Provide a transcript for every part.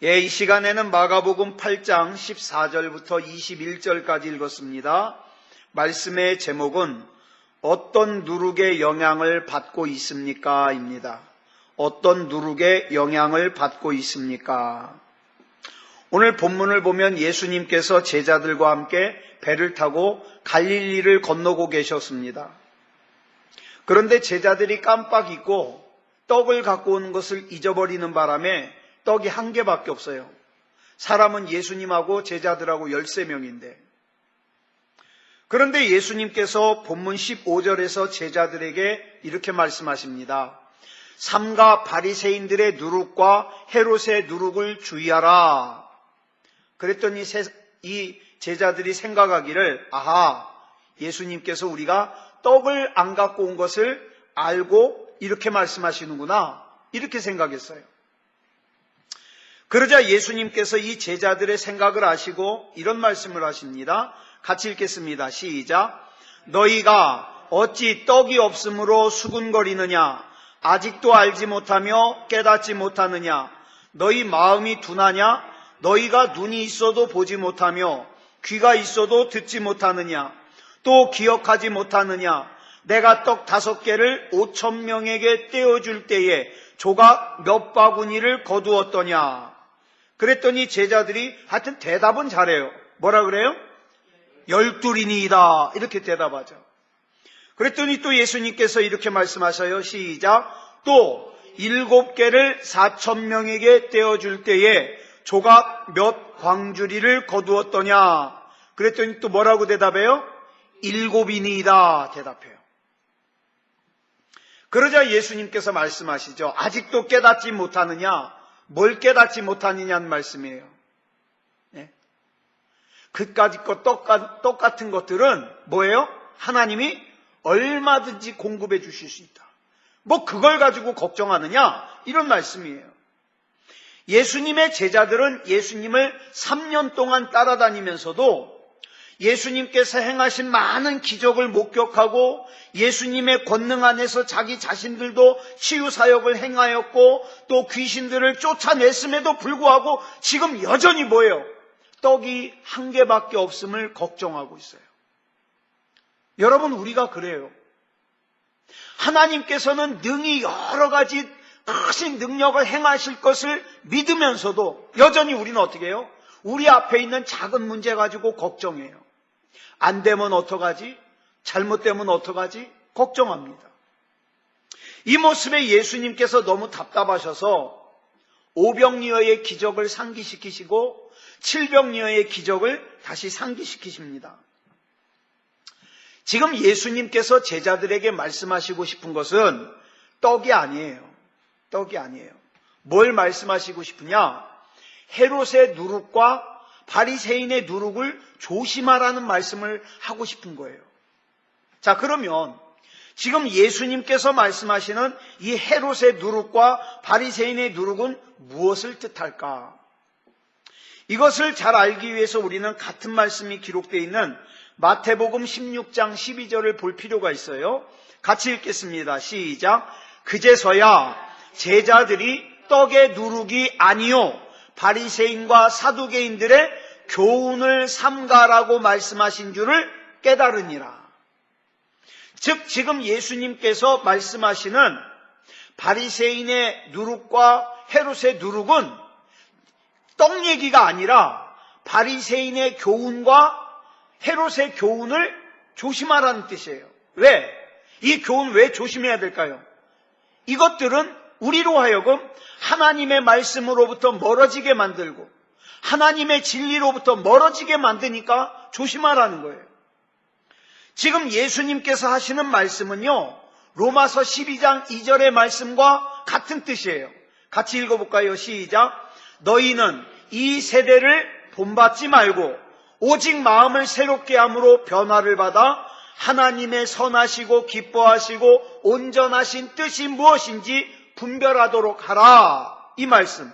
이 시간에는 마가복음 8장 14절부터 21절까지 읽었습니다. 말씀의 제목은 어떤 누룩의 영향을 받고 있습니까? 입니다. 어떤 누룩의 영향을 받고 있습니까? 오늘 본문을 보면 예수님께서 제자들과 함께 배를 타고 갈릴리를 건너고 계셨습니다. 그런데 제자들이 깜빡 잊고 떡을 갖고 오는 것을 잊어버리는 바람에 떡이 한 개밖에 없어요. 사람은 예수님하고 제자들하고 13명인데. 그런데 예수님께서 본문 15절에서 제자들에게 이렇게 말씀하십니다. 삼가 바리새인들의 누룩과 헤롯의 누룩을 주의하라. 그랬더니 이 제자들이 생각하기를 예수님께서 우리가 떡을 안 갖고 온 것을 알고 이렇게 말씀하시는구나, 이렇게 생각했어요. 그러자 예수님께서 이 제자들의 생각을 아시고 이런 말씀을 하십니다. 같이 읽겠습니다. 시작. 너희가 어찌 떡이 없으므로 수군거리느냐? 아직도 알지 못하며 깨닫지 못하느냐? 너희 마음이 둔하냐? 너희가 눈이 있어도 보지 못하며 귀가 있어도 듣지 못하느냐? 또 기억하지 못하느냐? 내가 떡 5개를 5,000명에게 떼어줄 때에 조각 몇 바구니를 거두었더냐? 그랬더니 제자들이 하여튼 대답은 잘해요. 뭐라 그래요? 12이니이다. 이렇게 대답하죠. 그랬더니 또 예수님께서 이렇게 말씀하셔요. 시작. 또 7개를 4,000명에게 떼어줄 때에 조각 몇 광주리를 거두었더냐? 그랬더니 또 뭐라고 대답해요? 7이니이다. 대답해요. 그러자 예수님께서 말씀하시죠. 아직도 깨닫지 못하느냐? 뭘 깨닫지 못하느냐는 말씀이에요. 네? 그까짓 것, 떡 같은 것들은 뭐예요? 하나님이 얼마든지 공급해 주실 수 있다. 뭐 그걸 가지고 걱정하느냐? 이런 말씀이에요. 예수님의 제자들은 예수님을 3년 동안 따라다니면서도 예수님께서 행하신 많은 기적을 목격하고 예수님의 권능 안에서 자기 자신들도 치유사역을 행하였고 또 귀신들을 쫓아냈음에도 불구하고 지금 여전히 뭐예요? 떡이 한 개밖에 없음을 걱정하고 있어요. 여러분, 우리가 그래요. 하나님께서는 능히 여러 가지 크신 능력을 행하실 것을 믿으면서도 여전히 우리는 어떻게 해요? 우리 앞에 있는 작은 문제 가지고 걱정해요. 안 되면 어떡하지? 잘못되면 어떡하지? 걱정합니다. 이 모습에 예수님께서 너무 답답하셔서 오병이어의 기적을 상기시키시고 칠병이어의 기적을 다시 상기시키십니다. 지금 예수님께서 제자들에게 말씀하시고 싶은 것은 떡이 아니에요. 떡이 아니에요. 뭘 말씀하시고 싶으냐? 헤롯의 누룩과 바리새인의 누룩을 조심하라는 말씀을 하고 싶은 거예요. 자, 그러면 지금 예수님께서 말씀하시는 이 헤롯의 누룩과 바리새인의 누룩은 무엇을 뜻할까? 이것을 잘 알기 위해서 우리는 같은 말씀이 기록되어 있는 마태복음 16장 12절을 볼 필요가 있어요. 같이 읽겠습니다. 시작. 그제서야 제자들이 떡의 누룩이 아니요 바리새인과 사두개인들의 교훈을 삼가라고 말씀하신 줄을 깨달으니라. 즉 지금 예수님께서 말씀하시는 바리새인의 누룩과 헤롯의 누룩은 떡 얘기가 아니라 바리새인의 교훈과 헤롯의 교훈을 조심하라는 뜻이에요. 왜? 이 교훈 왜 조심해야 될까요? 이것들은 우리로 하여금 하나님의 말씀으로부터 멀어지게 만들고 하나님의 진리로부터 멀어지게 만드니까 조심하라는 거예요. 지금 예수님께서 하시는 말씀은요, 로마서 12장 2절의 말씀과 같은 뜻이에요. 같이 읽어볼까요? 시작. 너희는 이 세대를 본받지 말고 오직 마음을 새롭게 함으로 변화를 받아 하나님의 선하시고 기뻐하시고 온전하신 뜻이 무엇인지 분별하도록 하라. 이 말씀.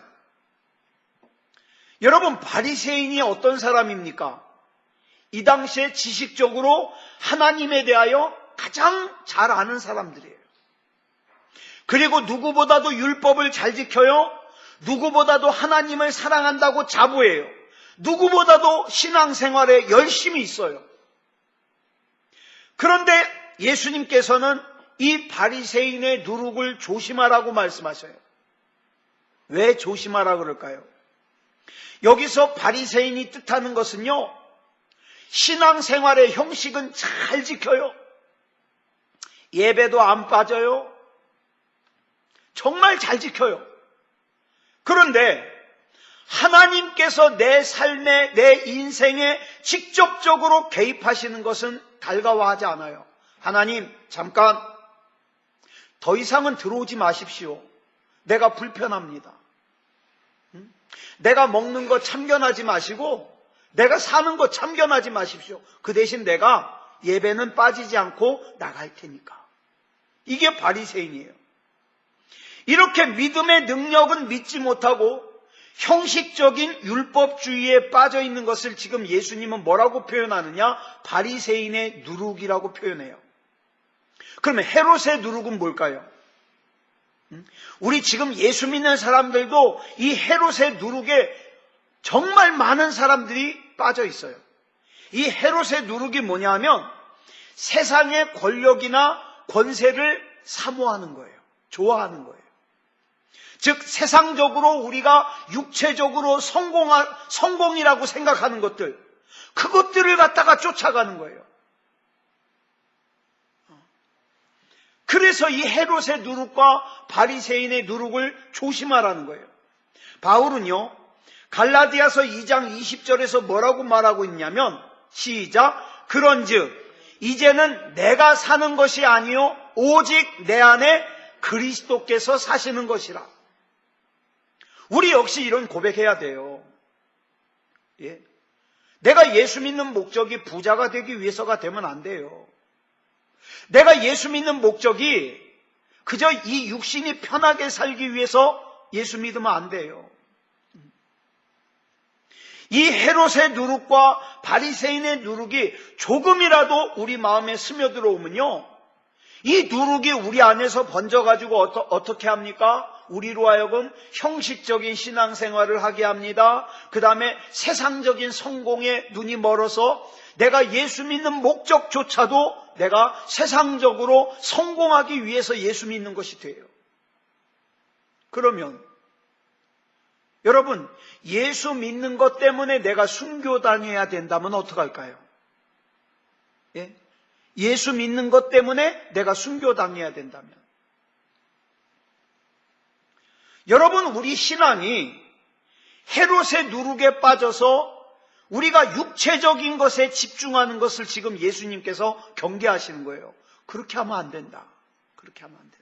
여러분, 바리새인이 어떤 사람입니까? 이 당시에 지식적으로 하나님에 대하여 가장 잘 아는 사람들이에요. 그리고 누구보다도 율법을 잘 지켜요. 누구보다도 하나님을 사랑한다고 자부해요. 누구보다도 신앙생활에 열심히 있어요. 그런데 예수님께서는 이 바리새인의 누룩을 조심하라고 말씀하셔요. 왜 조심하라 그럴까요? 여기서 바리새인이 뜻하는 것은요, 신앙생활의 형식은 잘 지켜요. 예배도 안 빠져요. 정말 잘 지켜요. 그런데 하나님께서 내 삶에, 내 인생에 직접적으로 개입하시는 것은 달가워하지 않아요. 하나님, 잠깐 더 이상은 들어오지 마십시오. 내가 불편합니다. 내가 먹는 거 참견하지 마시고 내가 사는 거 참견하지 마십시오. 그 대신 내가 예배는 빠지지 않고 나갈 테니까. 이게 바리새인이에요. 이렇게 믿음의 능력은 믿지 못하고 형식적인 율법주의에 빠져 있는 것을 지금 예수님은 뭐라고 표현하느냐? 바리새인의 누룩이라고 표현해요. 그러면 헤롯의 누룩은 뭘까요? 우리 지금 예수 믿는 사람들도 이 헤롯의 누룩에 정말 많은 사람들이 빠져 있어요. 이 헤롯의 누룩이 뭐냐면 세상의 권력이나 권세를 사모하는 거예요. 좋아하는 거예요. 즉 세상적으로 우리가 육체적으로 성공이라고 생각하는 것들, 그것들을 갖다가 쫓아가는 거예요. 그래서 이 헤롯의 누룩과 바리새인의 누룩을 조심하라는 거예요. 바울은요, 갈라디아서 2장 20절에서 뭐라고 말하고 있냐면, 시작, 그런즉 이제는 내가 사는 것이 아니요 오직 내 안에 그리스도께서 사시는 것이라. 우리 역시 이런 고백해야 돼요. 예? 내가 예수 믿는 목적이 부자가 되기 위해서가 되면 안 돼요. 내가 예수 믿는 목적이 그저 이 육신이 편하게 살기 위해서 예수 믿으면 안 돼요. 이 헤롯의 누룩과 바리새인의 누룩이 조금이라도 우리 마음에 스며들어오면요, 이 누룩이 우리 안에서 번져가지고 어떻게 합니까? 우리로 하여금 형식적인 신앙생활을 하게 합니다. 그 다음에 세상적인 성공에 눈이 멀어서 내가 예수 믿는 목적조차도 내가 세상적으로 성공하기 위해서 예수 믿는 것이 돼요. 그러면 여러분, 예수 믿는 것 때문에 내가 순교당해야 된다면 어떡할까요? 예? 예수 믿는 것 때문에 내가 순교당해야 된다면, 여러분, 우리 신앙이 헤롯의 누룩에 빠져서 우리가 육체적인 것에 집중하는 것을 지금 예수님께서 경계하시는 거예요. 그렇게 하면 안 된다. 그렇게 하면 안 된다.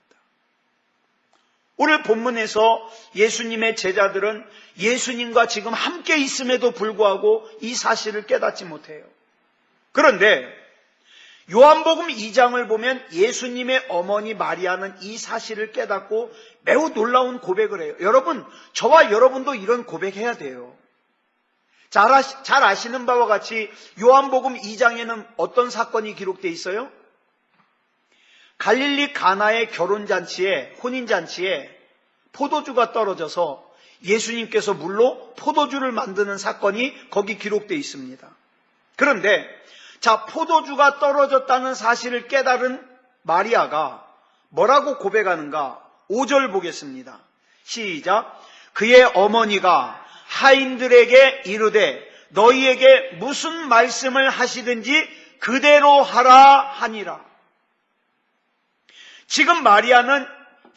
오늘 본문에서 예수님의 제자들은 예수님과 지금 함께 있음에도 불구하고 이 사실을 깨닫지 못해요. 그런데 요한복음 2장을 보면 예수님의 어머니 마리아는 이 사실을 깨닫고 매우 놀라운 고백을 해요. 여러분, 저와 여러분도 이런 고백해야 돼요. 잘 아시는 바와 같이 요한복음 2장에는 어떤 사건이 기록되어 있어요? 갈릴리 가나의 결혼잔치에, 혼인잔치에 포도주가 떨어져서 예수님께서 물로 포도주를 만드는 사건이 거기 기록되어 있습니다. 그런데 포도주가 떨어졌다는 사실을 깨달은 마리아가 뭐라고 고백하는가? 5절 보겠습니다. 시작. 그의 어머니가 하인들에게 이르되 너희에게 무슨 말씀을 하시든지 그대로 하라 하니라. 지금 마리아는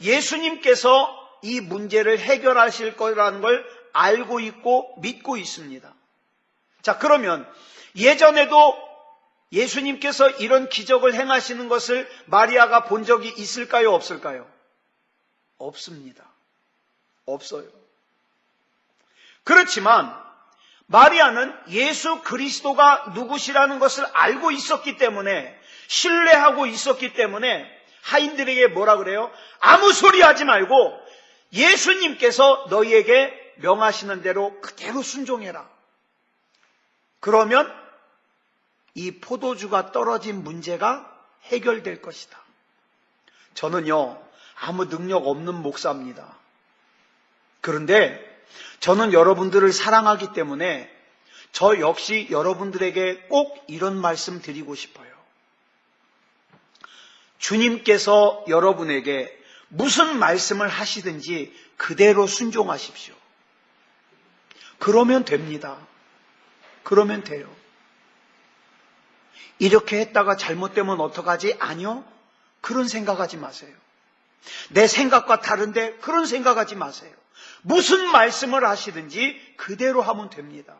예수님께서 이 문제를 해결하실 거라는 걸 알고 있고 믿고 있습니다. 자, 그러면 예전에도 예수님께서 이런 기적을 행하시는 것을 마리아가 본 적이 있을까요? 없을까요? 없습니다. 없어요. 그렇지만 마리아는 예수 그리스도가 누구시라는 것을 알고 있었기 때문에, 신뢰하고 있었기 때문에 하인들에게 뭐라 그래요? 아무 소리 하지 말고 예수님께서 너희에게 명하시는 대로 그대로 순종해라. 그러면 이 포도주가 떨어진 문제가 해결될 것이다. 저는요, 아무 능력 없는 목사입니다. 그런데 저는 여러분들을 사랑하기 때문에 저 역시 여러분들에게 꼭 이런 말씀 드리고 싶어요. 주님께서 여러분에게 무슨 말씀을 하시든지 그대로 순종하십시오. 그러면 됩니다. 그러면 돼요. 이렇게 했다가 잘못되면 어떡하지? 아니요. 그런 생각하지 마세요. 내 생각과 다른데 그런 생각하지 마세요. 무슨 말씀을 하시든지 그대로 하면 됩니다.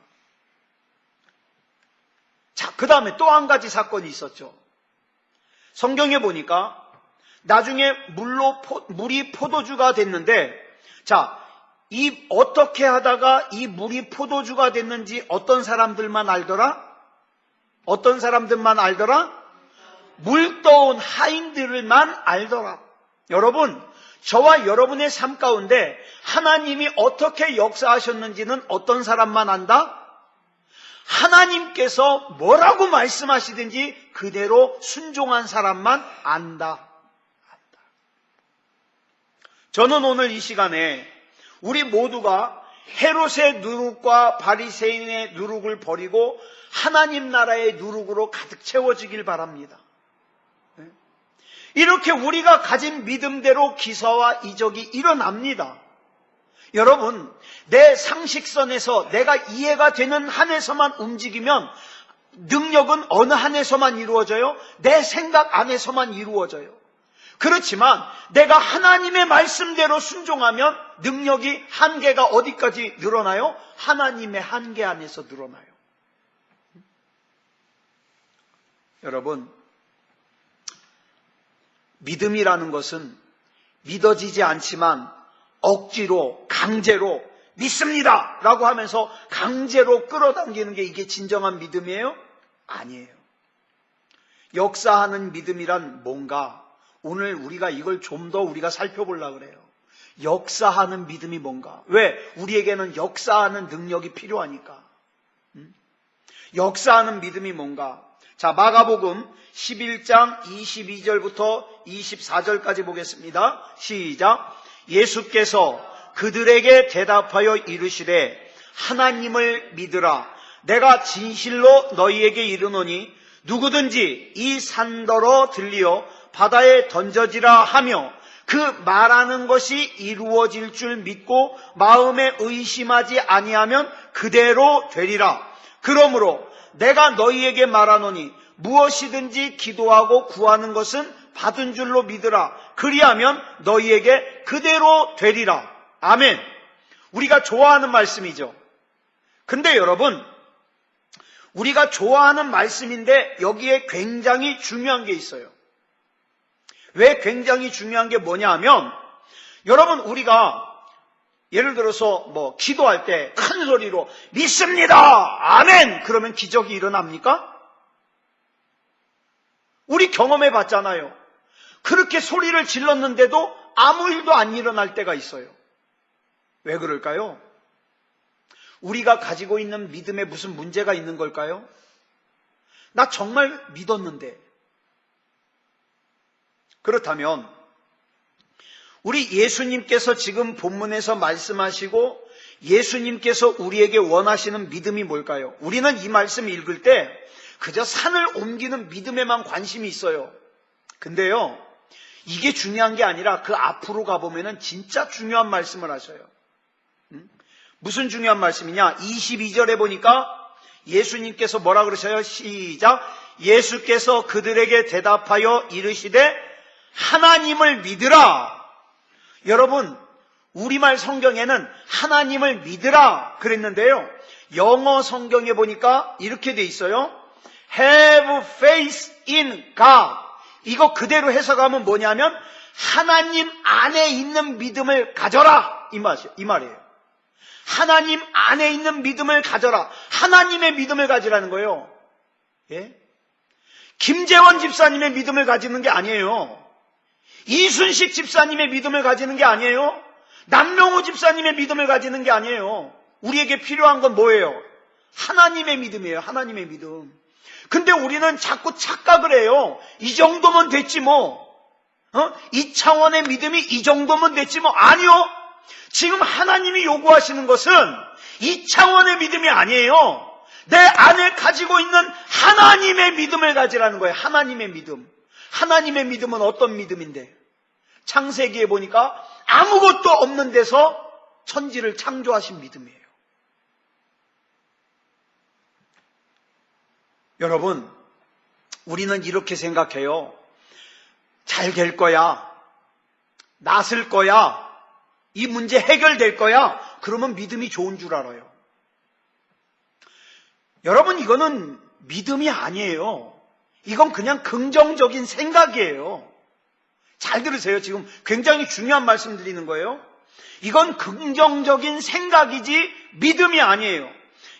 자, 그 다음에 또 한 가지 사건이 있었죠. 성경에 보니까 나중에 물이 포도주가 됐는데, 자, 어떻게 하다가 이 물이 포도주가 됐는지 어떤 사람들만 알더라? 어떤 사람들만 알더라? 물 떠온 하인들만 알더라. 여러분, 저와 여러분의 삶 가운데 하나님이 어떻게 역사하셨는지는 어떤 사람만 안다? 하나님께서 뭐라고 말씀하시든지 그대로 순종한 사람만 안다. 저는 오늘 이 시간에 우리 모두가 헤롯의 누룩과 바리새인의 누룩을 버리고 하나님 나라의 누룩으로 가득 채워지길 바랍니다. 이렇게 우리가 가진 믿음대로 기사와 이적이 일어납니다. 여러분, 내 상식선에서 내가 이해가 되는 한에서만 움직이면 능력은 어느 한에서만 이루어져요? 내 생각 안에서만 이루어져요. 그렇지만 내가 하나님의 말씀대로 순종하면 능력이 한계가 어디까지 늘어나요? 하나님의 한계 안에서 늘어나요. 여러분, 믿음이라는 것은 믿어지지 않지만 억지로 강제로 믿습니다 라고 하면서 강제로 끌어당기는 게 이게 진정한 믿음이에요? 아니에요. 역사하는 믿음이란 뭔가, 오늘 우리가 이걸 좀 더 우리가 살펴보려고 그래요. 역사하는 믿음이 뭔가. 왜? 우리에게는 역사하는 능력이 필요하니까. 역사하는 믿음이 뭔가. 자, 마가복음 11장 22절부터 24절까지 보겠습니다. 시작. 예수께서 그들에게 대답하여 이르시되 하나님을 믿으라. 내가 진실로 너희에게 이르노니 누구든지 이 산더러 들리어 바다에 던져지라 하며 그 말하는 것이 이루어질 줄 믿고 마음에 의심하지 아니하면 그대로 되리라. 그러므로 내가 너희에게 말하노니 무엇이든지 기도하고 구하는 것은 받은 줄로 믿으라. 그리하면 너희에게 그대로 되리라. 아멘. 우리가 좋아하는 말씀이죠. 근데 여러분, 우리가 좋아하는 말씀인데 여기에 굉장히 중요한 게 있어요. 왜 굉장히 중요한 게 뭐냐 하면, 여러분, 우리가 예를 들어서 기도할 때 큰 소리로 믿습니다! 아멘! 그러면 기적이 일어납니까? 우리 경험해 봤잖아요. 그렇게 소리를 질렀는데도 아무 일도 안 일어날 때가 있어요. 왜 그럴까요? 우리가 가지고 있는 믿음에 무슨 문제가 있는 걸까요? 나 정말 믿었는데. 그렇다면 우리 예수님께서 지금 본문에서 말씀하시고 예수님께서 우리에게 원하시는 믿음이 뭘까요? 우리는 이 말씀 읽을 때 그저 산을 옮기는 믿음에만 관심이 있어요. 근데요, 이게 중요한 게 아니라 그 앞으로 가보면은 진짜 중요한 말씀을 하셔요. 무슨 중요한 말씀이냐? 22절에 보니까 예수님께서 뭐라 그러셔요? 시작. 예수께서 그들에게 대답하여 이르시되 하나님을 믿으라. 여러분, 우리말 성경에는 하나님을 믿으라 그랬는데요, 영어 성경에 보니까 이렇게 돼 있어요. Have faith in God. 이거 그대로 해석하면 뭐냐면 하나님 안에 있는 믿음을 가져라, 이 말이에요. 하나님 안에 있는 믿음을 가져라. 하나님의 믿음을 가지라는 거예요. 예? 김재원 집사님의 믿음을 가지는 게 아니에요. 이순식 집사님의 믿음을 가지는 게 아니에요. 남명호 집사님의 믿음을 가지는 게 아니에요. 우리에게 필요한 건 뭐예요? 하나님의 믿음이에요. 하나님의 믿음. 근데 우리는 자꾸 착각을 해요. 이 정도면 됐지 뭐. 이 차원의 믿음이 이 정도면 됐지 뭐. 아니요. 지금 하나님이 요구하시는 것은 이 차원의 믿음이 아니에요. 내 안에 가지고 있는 하나님의 믿음을 가지라는 거예요. 하나님의 믿음. 하나님의 믿음은 어떤 믿음인데? 창세기에 보니까 아무것도 없는 데서 천지를 창조하신 믿음이에요. 여러분, 우리는 이렇게 생각해요. 잘 될 거야. 낫을 거야. 이 문제 해결될 거야. 그러면 믿음이 좋은 줄 알아요. 여러분, 이거는 믿음이 아니에요. 이건 그냥 긍정적인 생각이에요. 잘 들으세요. 지금 굉장히 중요한 말씀 드리는 거예요. 이건 긍정적인 생각이지 믿음이 아니에요.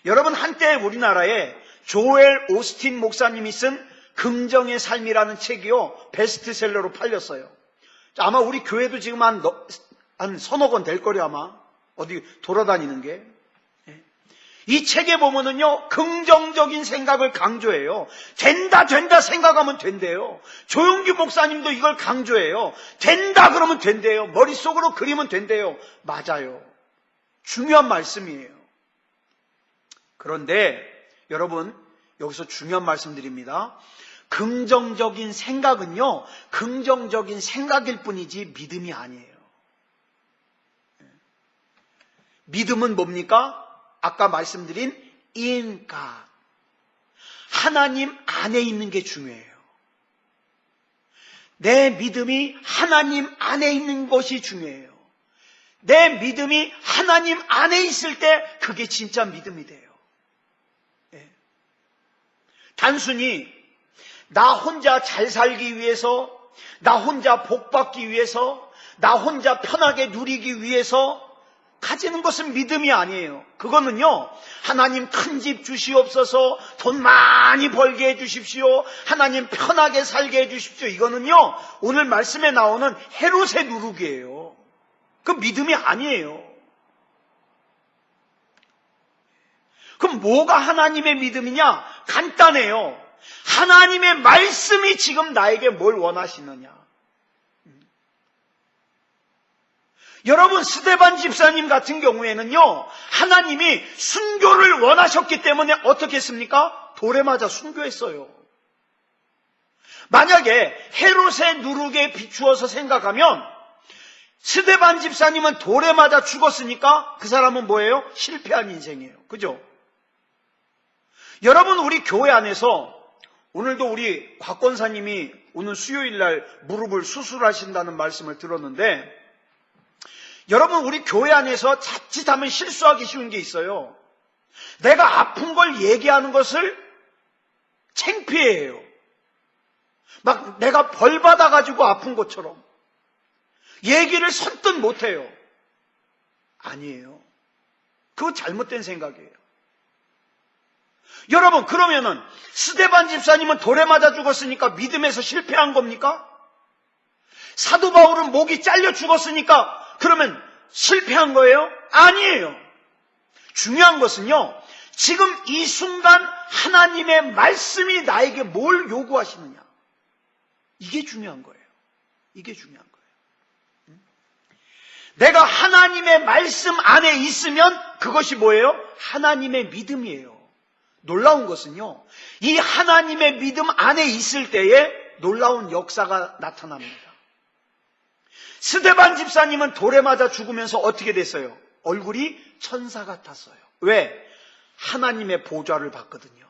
여러분, 한때 우리나라에 조엘 오스틴 목사님이 쓴 긍정의 삶이라는 책이요, 베스트셀러로 팔렸어요. 아마 우리 교회도 지금 한 서너 권 될 거려, 아마. 어디 돌아다니는 게. 이 책에 보면은요, 긍정적인 생각을 강조해요. 된다 생각하면 된대요. 조용기 목사님도 이걸 강조해요. 된다 그러면 된대요. 머릿속으로 그리면 된대요. 맞아요. 중요한 말씀이에요. 그런데 여러분, 여기서 중요한 말씀 드립니다. 긍정적인 생각은요, 긍정적인 생각일 뿐이지 믿음이 아니에요. 믿음은 뭡니까? 아까 말씀드린 인가, 하나님 안에 있는 게 중요해요. 내 믿음이 하나님 안에 있는 것이 중요해요. 내 믿음이 하나님 안에 있을 때 그게 진짜 믿음이 돼요. 단순히 나 혼자 잘 살기 위해서, 나 혼자 복 받기 위해서, 나 혼자 편하게 누리기 위해서 가지는 것은 믿음이 아니에요. 그거는요, 하나님 큰 집 주시옵소서, 돈 많이 벌게 해주십시오, 하나님 편하게 살게 해주십시오, 이거는요 오늘 말씀에 나오는 헤롯의 누룩이에요. 그 믿음이 아니에요. 그럼 뭐가 하나님의 믿음이냐? 간단해요. 하나님의 말씀이 지금 나에게 뭘 원하시느냐. 여러분, 스데반 집사님 같은 경우에는요, 하나님이 순교를 원하셨기 때문에 어떻게 했습니까? 돌에 맞아 순교했어요. 만약에 헤롯의 누룩에 비추어서 생각하면 스데반 집사님은 돌에 맞아 죽었으니까 그 사람은 뭐예요? 실패한 인생이에요. 그죠? 여러분, 우리 교회 안에서 오늘도 우리 곽 권사님이 오늘 수요일날 무릎을 수술하신다는 말씀을 들었는데, 여러분, 우리 교회 안에서 자칫하면 실수하기 쉬운 게 있어요. 내가 아픈 걸 얘기하는 것을 창피해요. 막 내가 벌 받아가지고 아픈 것처럼 얘기를 선뜻 못해요. 아니에요. 그거 잘못된 생각이에요. 여러분, 그러면은 스데반 집사님은 돌에 맞아 죽었으니까 믿음에서 실패한 겁니까? 사도 바울은 목이 잘려 죽었으니까 그러면 실패한 거예요? 아니에요. 중요한 것은요, 지금 이 순간 하나님의 말씀이 나에게 뭘 요구하시느냐, 이게 중요한 거예요. 이게 중요한 거예요. 내가 하나님의 말씀 안에 있으면 그것이 뭐예요? 하나님의 믿음이에요. 놀라운 것은요, 이 하나님의 믿음 안에 있을 때에 놀라운 역사가 나타납니다. 스데반 집사님은 돌에 맞아 죽으면서 어떻게 됐어요? 얼굴이 천사 같았어요. 왜? 하나님의 보좌를 봤거든요.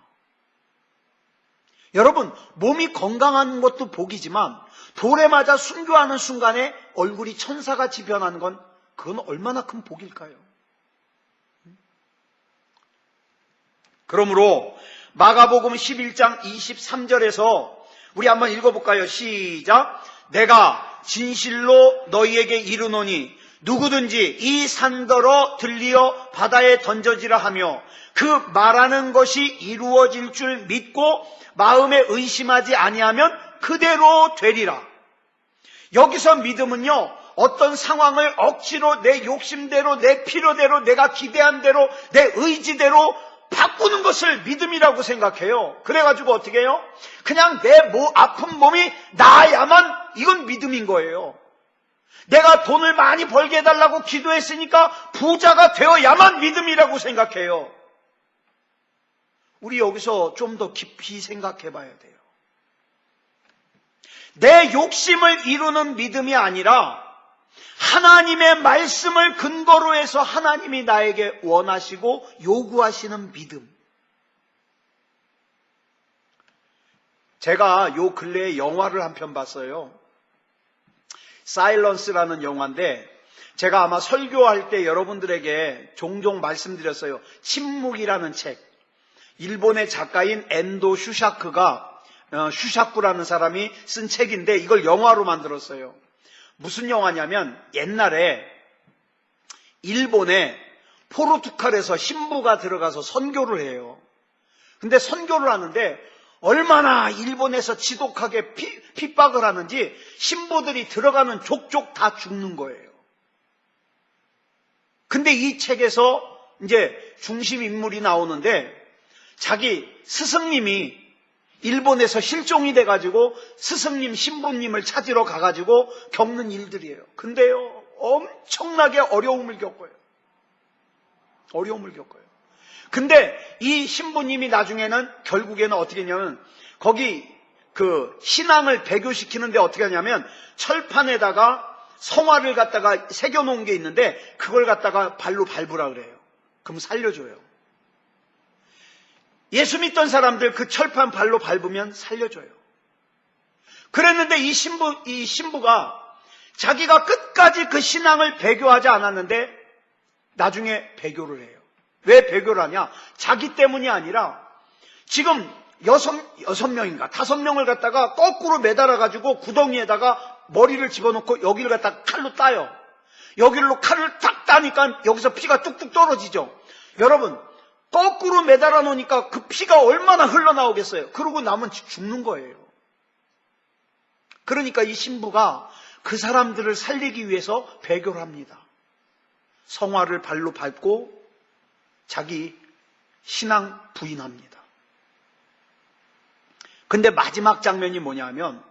여러분, 몸이 건강한 것도 복이지만 돌에 맞아 순교하는 순간에 얼굴이 천사같이 변하는 건 그건 얼마나 큰 복일까요? 그러므로 마가복음 11장 23절에서 우리 한번 읽어볼까요? 시작. 내가 진실로 너희에게 이르노니 누구든지 이 산더러 들리어 바다에 던져지라 하며 그 말하는 것이 이루어질 줄 믿고 마음에 의심하지 아니하면 그대로 되리라. 여기서 믿음은요, 어떤 상황을 억지로 내 욕심대로, 내 필요대로, 내가 기대한 대로, 내 의지대로 바꾸는 것을 믿음이라고 생각해요. 그래가지고 어떻게 해요? 그냥 내 아픈 몸이 나아야만, 이건 믿음인 거예요. 내가 돈을 많이 벌게 해달라고 기도했으니까 부자가 되어야만 믿음이라고 생각해요. 우리 여기서 좀 더 깊이 생각해 봐야 돼요. 내 욕심을 이루는 믿음이 아니라 하나님의 말씀을 근거로 해서 하나님이 나에게 원하시고 요구하시는 믿음. 제가 요 근래에 영화를 한 편 봤어요. 사일런스라는 영화인데 제가 아마 설교할 때 여러분들에게 종종 말씀드렸어요. 침묵이라는 책. 일본의 작가인 엔도 슈샤쿠라는 사람이 쓴 책인데 이걸 영화로 만들었어요. 무슨 영화냐면 옛날에 일본에 포르투갈에서 신부가 들어가서 선교를 해요. 근데 선교를 하는데 얼마나 일본에서 지독하게 핍박을 하는지 신부들이 들어가는 족족 다 죽는 거예요. 근데 이 책에서 이제 중심 인물이 나오는데 자기 스승님이 일본에서 실종이 돼가지고 스승님, 신부님을 찾으러 가가지고 겪는 일들이에요. 근데요, 엄청나게 어려움을 겪어요. 어려움을 겪어요. 근데 이 신부님이 나중에는 결국에는 어떻게 했냐면 거기 그 신앙을 배교시키는데 어떻게 하냐면 철판에다가 성화를 갖다가 새겨놓은 게 있는데 그걸 갖다가 발로 밟으라 그래요. 그럼 살려줘요. 예수 믿던 사람들 그 철판 발로 밟으면 살려줘요. 그랬는데 이 신부가 자기가 끝까지 그 신앙을 배교하지 않았는데 나중에 배교를 해요. 왜 배교를 하냐? 자기 때문이 아니라 지금 6명인가 5명을 갖다가 거꾸로 매달아가지고 구덩이에다가 머리를 집어넣고 여기를 갖다가 칼로 따요. 여기로 칼을 탁 따니까 여기서 피가 뚝뚝 떨어지죠. 여러분, 거꾸로 매달아 놓으니까 그 피가 얼마나 흘러나오겠어요. 그러고 나면 죽는 거예요. 그러니까 이 신부가 그 사람들을 살리기 위해서 배교를 합니다. 성화를 발로 밟고 자기 신앙 부인합니다. 근데 마지막 장면이 뭐냐면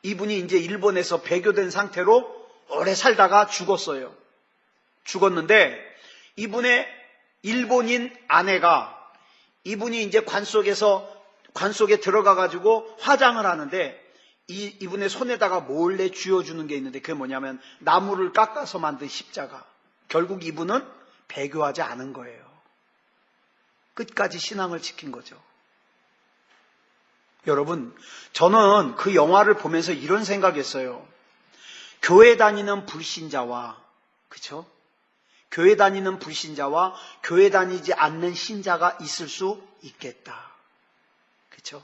이분이 이제 일본에서 배교된 상태로 오래 살다가 죽었어요. 죽었는데 이분의 일본인 아내가 이분이 이제 관 속에 들어가가지고 화장을 하는데 이분의 손에다가 몰래 쥐어주는 게 있는데 그게 뭐냐면 나무를 깎아서 만든 십자가. 결국 이분은 배교하지 않은 거예요. 끝까지 신앙을 지킨 거죠. 여러분, 저는 그 영화를 보면서 이런 생각했어요. 교회 다니는 불신자와, 그쵸? 교회 다니는 불신자와 교회 다니지 않는 신자가 있을 수 있겠다. 그쵸?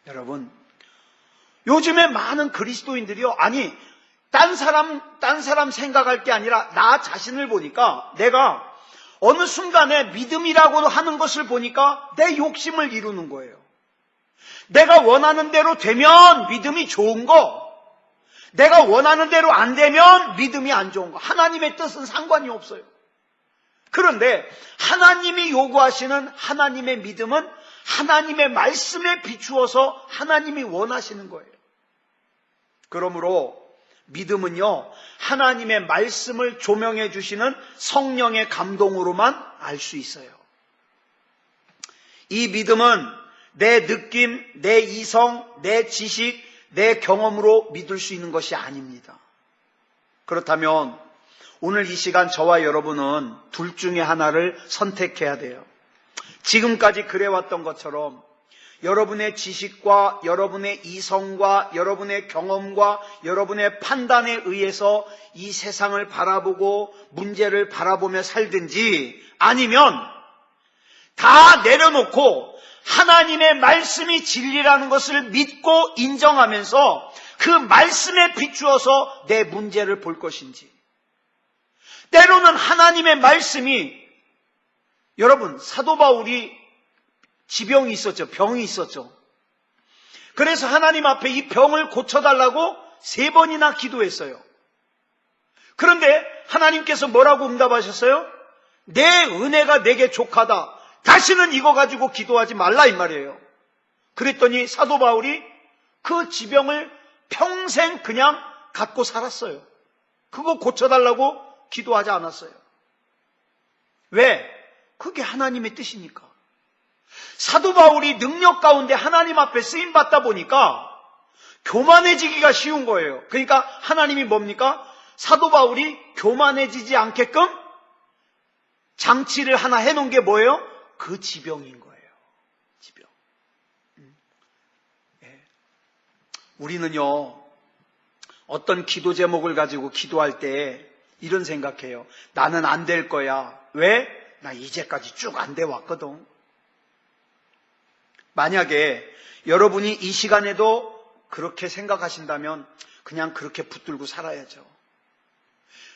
여러분, 요즘에 많은 그리스도인들이요. 아니, 딴 사람 생각할 게 아니라 나 자신을 보니까 내가 어느 순간에 믿음이라고 하는 것을 보니까 내 욕심을 이루는 거예요. 내가 원하는 대로 되면 믿음이 좋은 거, 내가 원하는 대로 안 되면 믿음이 안 좋은 거. 하나님의 뜻은 상관이 없어요. 그런데 하나님이 요구하시는 하나님의 믿음은 하나님의 말씀에 비추어서 하나님이 원하시는 거예요. 그러므로 믿음은요, 하나님의 말씀을 조명해 주시는 성령의 감동으로만 알 수 있어요. 이 믿음은 내 느낌, 내 이성, 내 지식, 내 경험으로 믿을 수 있는 것이 아닙니다. 그렇다면 오늘 이 시간 저와 여러분은 둘 중에 하나를 선택해야 돼요. 지금까지 그래왔던 것처럼 여러분의 지식과 여러분의 이성과 여러분의 경험과 여러분의 판단에 의해서 이 세상을 바라보고 문제를 바라보며 살든지, 아니면 다 내려놓고 하나님의 말씀이 진리라는 것을 믿고 인정하면서 그 말씀에 비추어서 내 문제를 볼 것인지. 때로는 하나님의 말씀이, 여러분, 사도 바울이 지병이 있었죠. 병이 있었죠. 그래서 하나님 앞에 이 병을 고쳐달라고 3번이나 기도했어요. 그런데 하나님께서 뭐라고 응답하셨어요? 내 은혜가 내게 족하다. 다시는 이거 가지고 기도하지 말라, 이 말이에요. 그랬더니 사도 바울이 그 지병을 평생 그냥 갖고 살았어요. 그거 고쳐달라고 기도하지 않았어요. 왜? 그게 하나님의 뜻이니까. 사도 바울이 능력 가운데 하나님 앞에 쓰임받다 보니까 교만해지기가 쉬운 거예요. 그러니까 하나님이 뭡니까? 사도 바울이 교만해지지 않게끔 장치를 하나 해놓은 게 뭐예요? 그 지병인 거예요. 지병. 우리는요, 어떤 기도 제목을 가지고 기도할 때 이런 생각해요. 나는 안 될 거야. 왜? 나 이제까지 쭉 안 돼 왔거든. 만약에 여러분이 이 시간에도 그렇게 생각하신다면 그냥 그렇게 붙들고 살아야죠.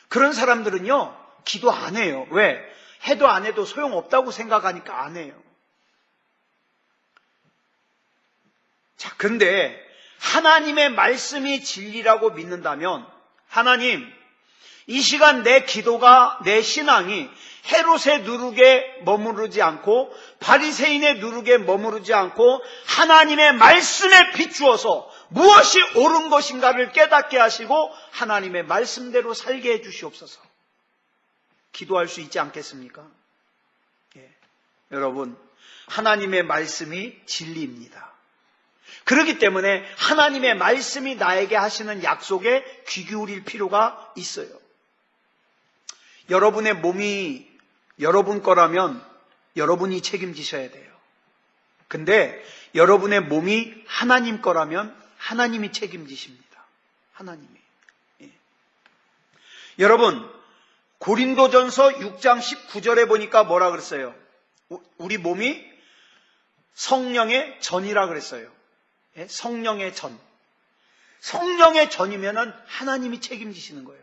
그런 사람들은요, 기도 안 해요. 왜? 해도 안 해도 소용없다고 생각하니까 안 해요. 자, 그런데 하나님의 말씀이 진리라고 믿는다면, 하나님, 이 시간 내 기도가, 내 신앙이 헤롯의 누룩에 머무르지 않고 바리새인의 누룩에 머무르지 않고 하나님의 말씀에 비추어서 무엇이 옳은 것인가를 깨닫게 하시고 하나님의 말씀대로 살게 해 주시옵소서. 기도할 수 있지 않겠습니까? 여러분, 하나님의 말씀이 진리입니다. 그렇기 때문에 하나님의 말씀이 나에게 하시는 약속에 귀 기울일 필요가 있어요. 여러분의 몸이 여러분 거라면 여러분이 책임지셔야 돼요. 근데 여러분의 몸이 하나님 거라면 하나님이 책임지십니다. 하나님이. 여러분, 고린도전서 6장 19절에 보니까 뭐라 그랬어요? 우리 몸이 성령의 전이라 그랬어요. 성령의 전. 성령의 전이면은 하나님이 책임지시는 거예요.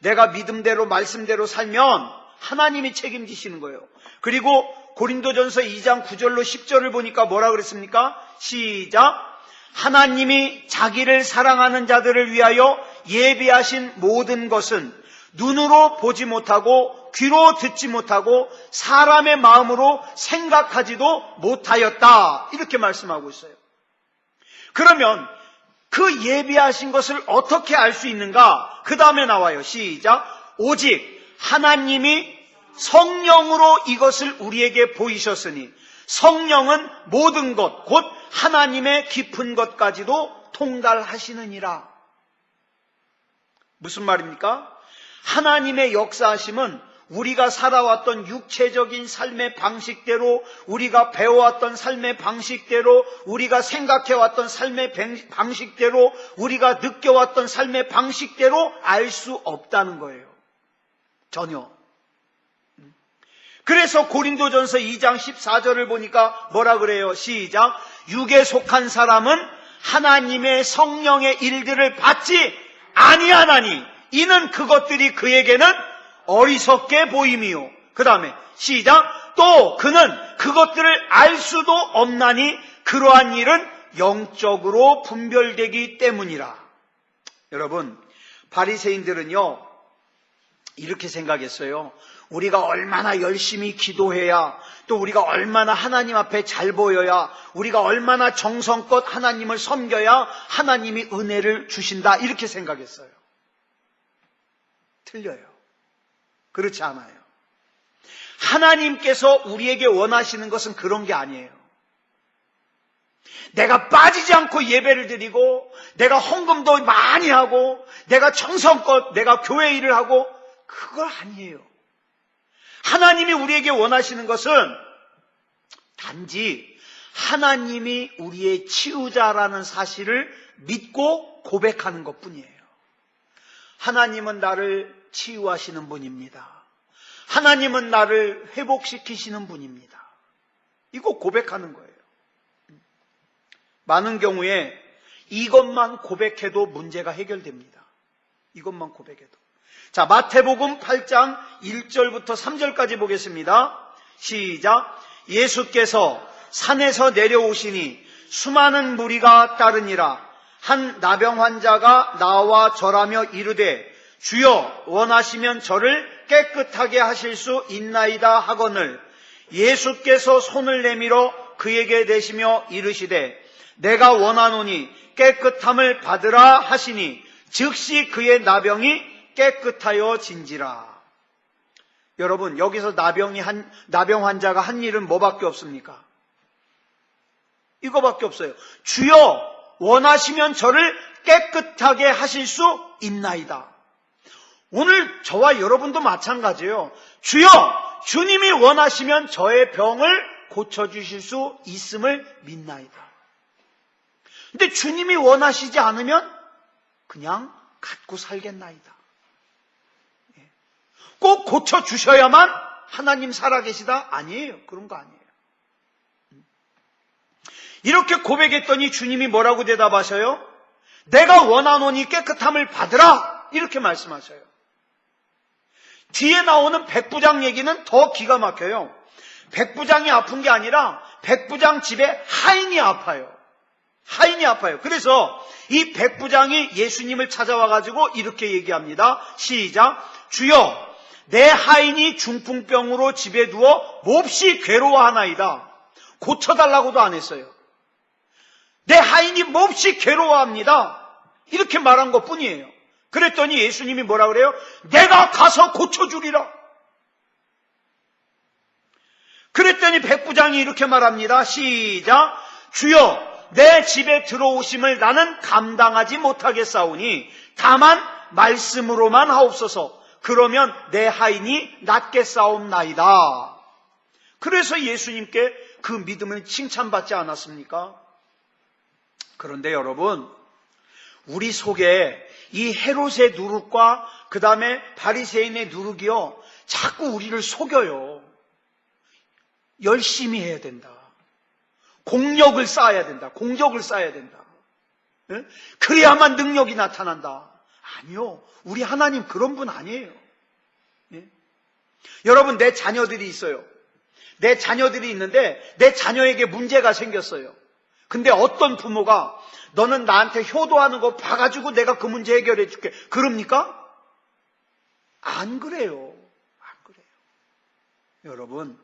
내가 믿음대로 말씀대로 살면 하나님이 책임지시는 거예요. 그리고 고린도전서 2장 9절로 10절을 보니까 뭐라 그랬습니까? 시작. 하나님이 자기를 사랑하는 자들을 위하여 예비하신 모든 것은 눈으로 보지 못하고 귀로 듣지 못하고 사람의 마음으로 생각하지도 못하였다. 이렇게 말씀하고 있어요. 그러면 그 예비하신 것을 어떻게 알 수 있는가? 그 다음에 나와요. 시작. 오직 하나님이 성령으로 이것을 우리에게 보이셨으니 성령은 모든 것, 곧 하나님의 깊은 것까지도 통달하시느니라. 무슨 말입니까? 하나님의 역사하심은 우리가 살아왔던 육체적인 삶의 방식대로, 우리가 배워왔던 삶의 방식대로, 우리가 생각해왔던 삶의 방식대로, 우리가 느껴왔던 삶의 방식대로 알 수 없다는 거예요. 전혀. 그래서 고린도전서 2장 14절을 보니까 뭐라 그래요? 시작. 육에 속한 사람은 하나님의 성령의 일들을 받지 아니하나니 이는 그것들이 그에게는 어리석게 보임이요. 그 다음에 시작. 또 그는 그것들을 알 수도 없나니 그러한 일은 영적으로 분별되기 때문이라. 여러분, 바리새인들은요 이렇게 생각했어요. 우리가 얼마나 열심히 기도해야, 또 우리가 얼마나 하나님 앞에 잘 보여야, 우리가 얼마나 정성껏 하나님을 섬겨야 하나님이 은혜를 주신다, 이렇게 생각했어요. 틀려요. 그렇지 않아요. 하나님께서 우리에게 원하시는 것은 그런 게 아니에요. 내가 빠지지 않고 예배를 드리고, 내가 헌금도 많이 하고, 내가 정성껏 내가 교회 일을 하고, 그걸 아니에요. 하나님이 우리에게 원하시는 것은 단지 하나님이 우리의 치유자라는 사실을 믿고 고백하는 것뿐이에요. 하나님은 나를 치유하시는 분입니다. 하나님은 나를 회복시키시는 분입니다. 이거 고백하는 거예요. 많은 경우에 이것만 고백해도 문제가 해결됩니다. 이것만 고백해도. 자, 마태복음 8장 1절부터 3절까지 보겠습니다. 시작. 예수께서 산에서 내려오시니 수많은 무리가 따르니라. 한 나병 환자가 나와 절하며 이르되 주여 원하시면 저를 깨끗하게 하실 수 있나이다 하거늘 예수께서 손을 내밀어 그에게 대시며 이르시되 내가 원하노니 깨끗함을 받으라 하시니 즉시 그의 나병이 깨끗하여진지라. 여러분, 여기서 나병 환자가 한 일은 뭐밖에 없습니까? 이거밖에 없어요. 주여, 원하시면 저를 깨끗하게 하실 수 있나이다. 오늘 저와 여러분도 마찬가지예요. 주여, 주님이 원하시면 저의 병을 고쳐주실 수 있음을 믿나이다. 근데 주님이 원하시지 않으면 그냥 갖고 살겠나이다. 꼭 고쳐주셔야만 하나님 살아계시다? 아니에요. 그런 거 아니에요. 이렇게 고백했더니 주님이 뭐라고 대답하셔요? 내가 원하노니 깨끗함을 받으라! 이렇게 말씀하셔요. 뒤에 나오는 백부장 얘기는 더 기가 막혀요. 백부장이 아픈 게 아니라 백부장 집에 하인이 아파요. 하인이 아파요. 그래서 이 백부장이 예수님을 찾아와가지고 이렇게 얘기합니다. 시작. 주여, 내 하인이 중풍병으로 집에 누워 몹시 괴로워하나이다. 고쳐달라고도 안 했어요. 내 하인이 몹시 괴로워합니다. 이렇게 말한 것 뿐이에요. 그랬더니 예수님이 뭐라 그래요? 내가 가서 고쳐주리라. 그랬더니 백부장이 이렇게 말합니다. 시작. 주여, 내 집에 들어오심을 나는 감당하지 못하겠사오니 다만 말씀으로만 하옵소서. 그러면 내 하인이 낫겠사옵나이다. 그래서 예수님께 그 믿음을 칭찬받지 않았습니까? 그런데 여러분, 우리 속에 이 헤롯의 누룩과 그 다음에 바리새인의 누룩이요, 자꾸 우리를 속여요. 열심히 해야 된다. 공력을 쌓아야 된다. 공적을 쌓아야 된다. 네? 그래야만 능력이 나타난다. 아니요. 우리 하나님 그런 분 아니에요. 네? 여러분, 내 자녀들이 있어요. 내 자녀들이 있는데 내 자녀에게 문제가 생겼어요. 근데 어떤 부모가 너는 나한테 효도하는 거 봐가지고 내가 그 문제 해결해 줄게. 그럽니까? 안 그래요. 안 그래요. 여러분,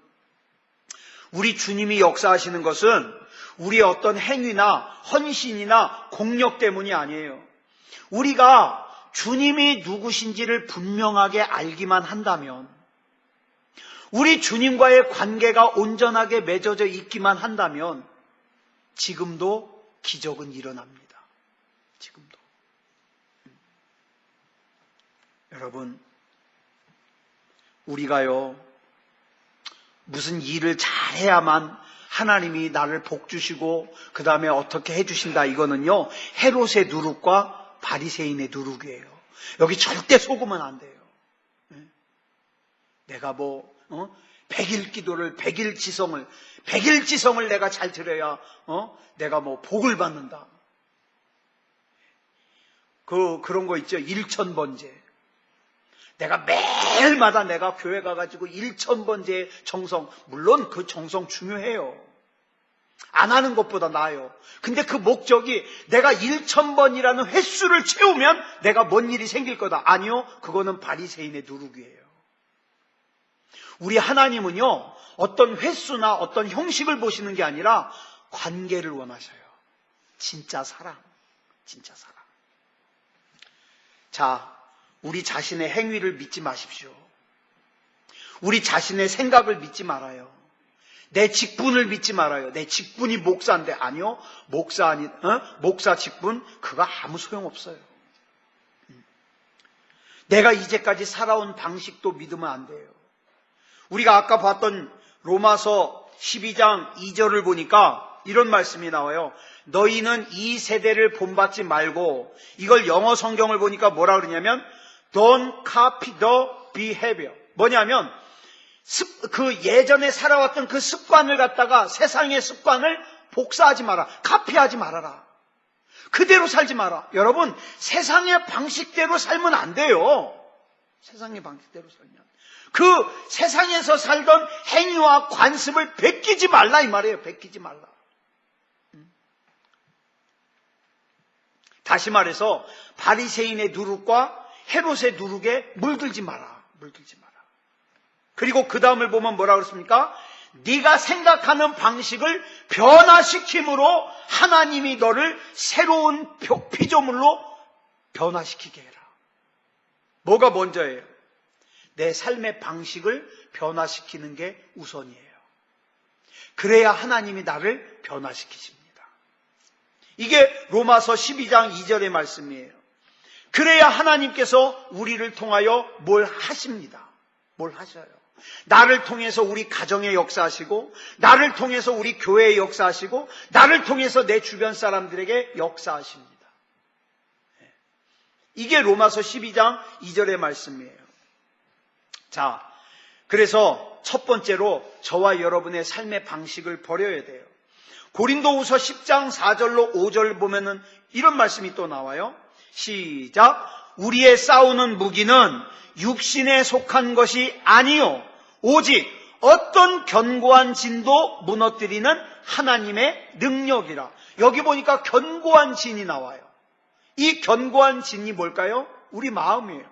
우리 주님이 역사하시는 것은 우리의 어떤 행위나 헌신이나 공력 때문이 아니에요. 우리가 주님이 누구신지를 분명하게 알기만 한다면, 우리 주님과의 관계가 온전하게 맺어져 있기만 한다면 지금도 기적은 일어납니다. 지금도. 여러분, 우리가요, 무슨 일을 잘해야만 하나님이 나를 복 주시고 그 다음에 어떻게 해주신다, 이거는요 헤롯의 누룩과 바리새인의 누룩이에요. 여기 절대 속으면 안 돼요. 내가 100일 기도를 100일 지성을 내가 잘 드려야 내가 복을 받는다. 그런 거 있죠. 1000번제. 내가 매일마다 내가 교회 가가지고 1000번제의 정성, 물론 그 정성 중요해요. 안 하는 것보다 나아요. 근데 그 목적이 내가 1000번이라는 횟수를 채우면 내가 뭔 일이 생길 거다. 아니요. 그거는 바리새인의 누룩이에요. 우리 하나님은요, 어떤 횟수나 어떤 형식을 보시는 게 아니라 관계를 원하셔요. 진짜 사랑. 진짜 사랑. 자, 우리 자신의 행위를 믿지 마십시오. 우리 자신의 생각을 믿지 말아요. 내 직분을 믿지 말아요. 내 직분이 목사인데, 아니요. 목사 직분, 그거 아무 소용없어요. 내가 이제까지 살아온 방식도 믿으면 안 돼요. 우리가 아까 봤던 로마서 12장 2절을 보니까 이런 말씀이 나와요. 너희는 이 세대를 본받지 말고, 이걸 영어 성경을 보니까 뭐라 그러냐면 Don't copy the behavior. 뭐냐면 그 예전에 살아왔던 그 습관을 갖다가, 세상의 습관을 복사하지 마라. 카피하지 말아라. 그대로 살지 마라. 여러분, 세상의 방식대로 살면 안 돼요. 세상의 방식대로 살면. 그 세상에서 살던 행위와 관습을 베끼지 말라, 이 말이에요. 베끼지 말라. 다시 말해서 바리새인의 누룩과 헤롯의 누룩에 물들지 마라. 물들지 마라. 그리고 그 다음을 보면 뭐라 그랬습니까? 네가 생각하는 방식을 변화시킴으로 하나님이 너를 새로운 피조물로 변화시키게 해라. 뭐가 먼저예요? 내 삶의 방식을 변화시키는 게 우선이에요. 그래야 하나님이 나를 변화시키십니다. 이게 로마서 12장 2절의 말씀이에요. 그래야 하나님께서 우리를 통하여 뭘 하십니다. 뭘 하셔요. 나를 통해서 우리 가정에 역사하시고, 나를 통해서 우리 교회에 역사하시고, 나를 통해서 내 주변 사람들에게 역사하십니다. 이게 로마서 12장 2절의 말씀이에요. 자, 그래서 첫 번째로 저와 여러분의 삶의 방식을 버려야 돼요. 고린도후서 10장 4절로 5절 보면은 이런 말씀이 또 나와요. 시작. 우리의 싸우는 무기는 육신에 속한 것이 아니요 오직 어떤 견고한 진도 무너뜨리는 하나님의 능력이라. 여기 보니까 견고한 진이 나와요. 이 견고한 진이 뭘까요? 우리 마음이에요.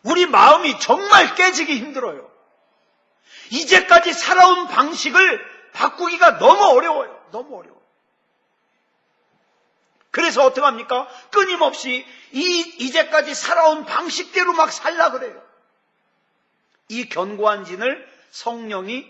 우리 마음이 정말 깨지기 힘들어요. 이제까지 살아온 방식을 바꾸기가 너무 어려워요. 너무 어려워요. 그래서 어떻게 합니까? 끊임없이 이제까지 살아온 방식대로 막 살라 그래요. 이 견고한 진을 성령이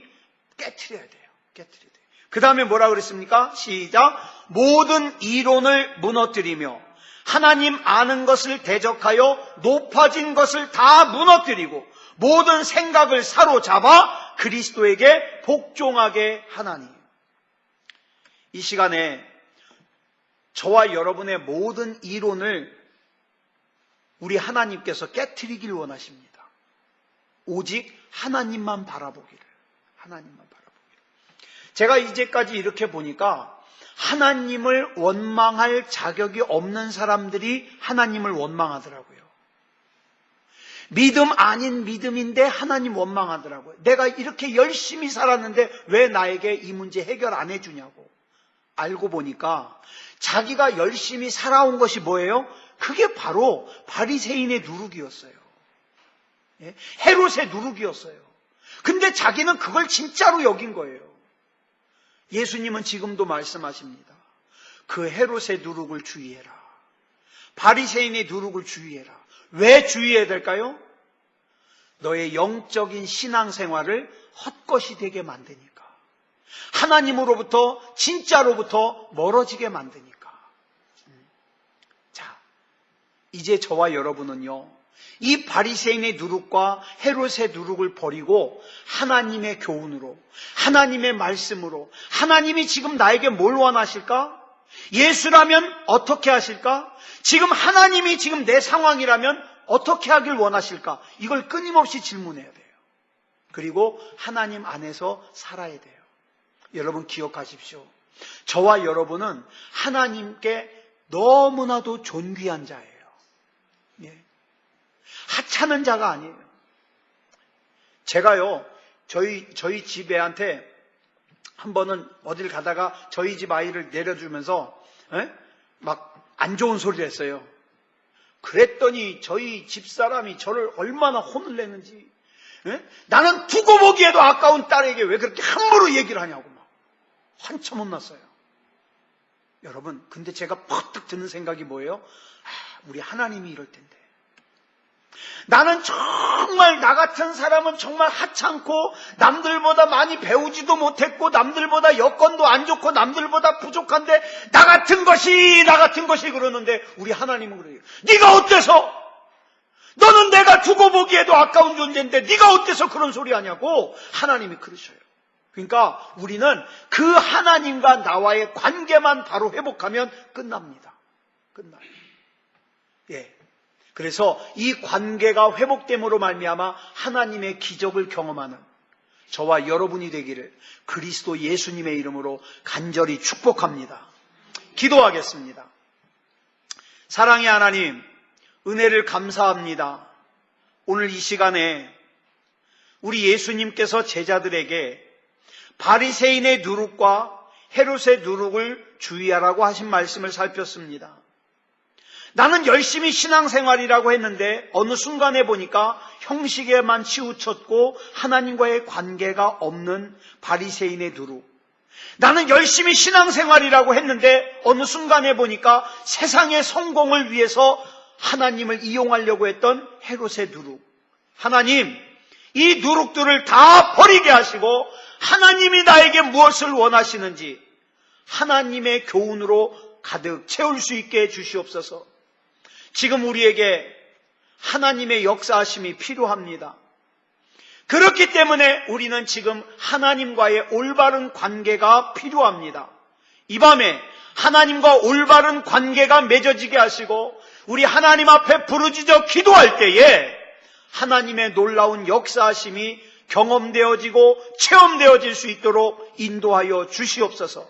깨트려야 돼요. 깨트려야 돼요. 그 다음에 뭐라 그랬습니까? 시작. 모든 이론을 무너뜨리며 하나님 아는 것을 대적하여 높아진 것을 다 무너뜨리고 모든 생각을 사로잡아 그리스도에게 복종하게 하나니. 이 시간에 저와 여러분의 모든 이론을 우리 하나님께서 깨트리길 원하십니다. 오직 하나님만 바라보기를. 하나님만 바라보기를. 제가 이제까지 이렇게 보니까 하나님을 원망할 자격이 없는 사람들이 하나님을 원망하더라고요. 믿음 아닌 믿음인데 하나님 원망하더라고요. 내가 이렇게 열심히 살았는데 왜 나에게 이 문제 해결 안 해주냐고. 알고 보니까 자기가 열심히 살아온 것이 뭐예요? 그게 바로 바리새인의 누룩이었어요. 헤롯의 누룩이었어요. 근데 자기는 그걸 진짜로 여긴 거예요. 예수님은 지금도 말씀하십니다. 그 헤롯의 누룩을 주의해라. 바리새인의 누룩을 주의해라. 왜 주의해야 될까요? 너의 영적인 신앙생활을 헛것이 되게 만드니까. 하나님으로부터 진짜로부터 멀어지게 만드니까. 자, 이제 저와 여러분은요, 이 바리새인의 누룩과 헤롯의 누룩을 버리고 하나님의 교훈으로, 하나님의 말씀으로, 하나님이 지금 나에게 뭘 원하실까? 예수라면 어떻게 하실까? 지금 하나님이 지금 내 상황이라면 어떻게 하길 원하실까? 이걸 끊임없이 질문해야 돼요. 그리고 하나님 안에서 살아야 돼요. 여러분 기억하십시오. 저와 여러분은 하나님께 너무나도 존귀한 자예요. 예. 하찮은 자가 아니에요. 제가요, 저희 집 애한테 한 번은 어딜 가다가 저희 집 아이를 내려주면서 막 안 좋은 소리를 했어요. 그랬더니 저희 집사람이 저를 얼마나 혼을 내는지. 나는 두고 보기에도 아까운 딸에게 왜 그렇게 함부로 얘기를 하냐고 막 한참 혼났어요. 여러분, 근데 제가 퍼뜩 드는 생각이 뭐예요? 우리 하나님이 이럴 텐데. 나는 정말 나 같은 사람은 정말 하찮고 남들보다 많이 배우지도 못했고 남들보다 여건도 안 좋고 남들보다 부족한데 나 같은 것이 그러는데 우리 하나님은 그래요. 네가 어때서? 너는 내가 두고 보기에도 아까운 존재인데 네가 어때서 그런 소리 하냐고 하나님이 그러셔요. 그러니까 우리는 그 하나님과 나와의 관계만 바로 회복하면 끝납니다. 끝나요. 예. 그래서 이 관계가 회복됨으로 말미암아 하나님의 기적을 경험하는 저와 여러분이 되기를 그리스도 예수님의 이름으로 간절히 축복합니다. 기도하겠습니다. 사랑의 하나님, 은혜를 감사합니다. 오늘 이 시간에 우리 예수님께서 제자들에게 바리새인의 누룩과 헤롯의 누룩을 주의하라고 하신 말씀을 살폈습니다. 나는 열심히 신앙생활이라고 했는데 어느 순간에 보니까 형식에만 치우쳤고 하나님과의 관계가 없는 바리새인의 누룩. 나는 열심히 신앙생활이라고 했는데 어느 순간에 보니까 세상의 성공을 위해서 하나님을 이용하려고 했던 헤롯의 누룩. 하나님, 이 누룩들을 다 버리게 하시고 하나님이 나에게 무엇을 원하시는지 하나님의 교훈으로 가득 채울 수 있게 해주시옵소서. 지금 우리에게 하나님의 역사하심이 필요합니다. 그렇기 때문에 우리는 지금 하나님과의 올바른 관계가 필요합니다. 이 밤에 하나님과 올바른 관계가 맺어지게 하시고 우리 하나님 앞에 부르짖어 기도할 때에 하나님의 놀라운 역사하심이 경험되어지고 체험되어질 수 있도록 인도하여 주시옵소서.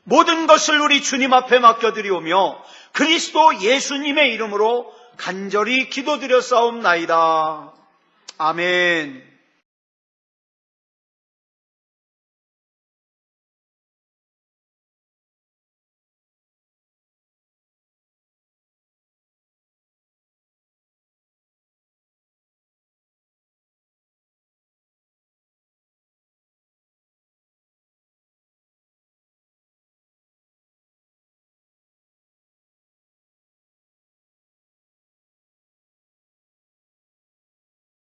모든 것을 우리 주님 앞에 맡겨드리오며 그리스도 예수님의 이름으로 간절히 기도드렸사옵나이다. 아멘.